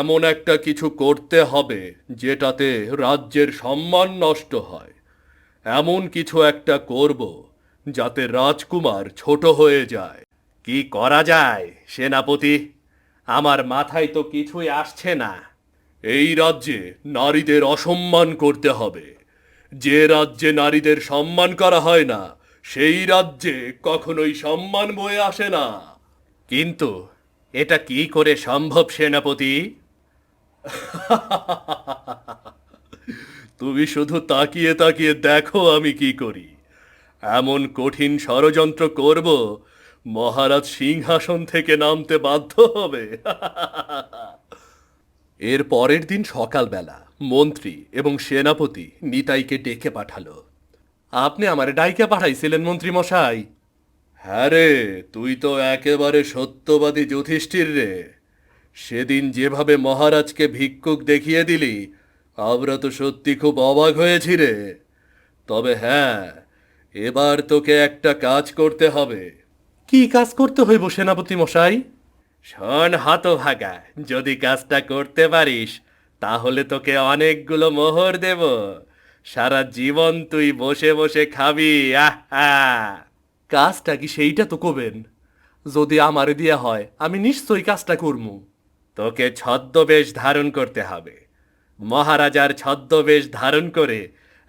এমন একটা কিছু করতে হবে যেটাতে রাজ্যের সম্মান নষ্ট হয়। এমন কিছু একটা করব যাতে রাজকুমার ছোট হয়ে যায়। কি করা যায় সেনাপতি? আমার মাথায় তো কিছুই আসছে না। এই রাজ্যে নারীদের অসম্মান করতে হবে। যে রাজ্যে নারীদের সম্মান করা হয় না, সেই রাজ্যে কখনোই সম্মান বয়ে আসে না। কিন্তু এটা কি করে সম্ভব সেনাপতি? তুমি শুধু তাকিয়ে তাকিয়ে দেখো আমি কি করি। এমন কঠিন ষড়যন্ত্র করব, মহারাজ সিংহাসন থেকে নামতে বাধ্য হবে। এর পরের দিন সকালবেলা মন্ত্রী এবং সেনাপতি নিতাইকে ডেকে পাঠালো। আপনি আমারে ডাইকে পাঠাইছিলেন মন্ত্রী মশাই? হ্যাঁ রে, তুই তো একেবারে সত্যবাদী যুধিষ্ঠির রে। সেদিন যেভাবে মহারাজকে ভিক্ষুক দেখিয়ে দিলি, আমরা তো সত্যি খুব অবাক হয়েছি রে। তবে হ্যাঁ, এবার তোকে একটা কাজ করতে হবে। কি কাজ করতে হইব সেনাপতি মশাই? শোন হতভাগা, যদি কাজটা করতে পারিস তাহলে তোকে অনেকগুলো মোহর দেব। সারা জীবন তুই বসে বসে খাবি। আহা! কাজটা কি সেইটা তো কবেন? যদি আমারে দিয়া হয় আমি নিশ্চয়ই কাজটা করমু। তোকে ছদ্মবেশ ধারণ করতে হবে। মহারাজার ছদ্মবেশ ধারণ করে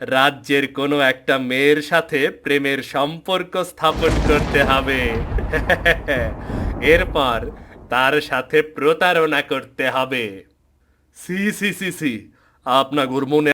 রাজ্যের কোনো একটা মেয়ের সাথে প্রেমের সম্পর্ক স্থাপন করতে হবে। এরপর তার সাথে প্রতারণা করতে হবে। সি সি সি সি, আপনার মনে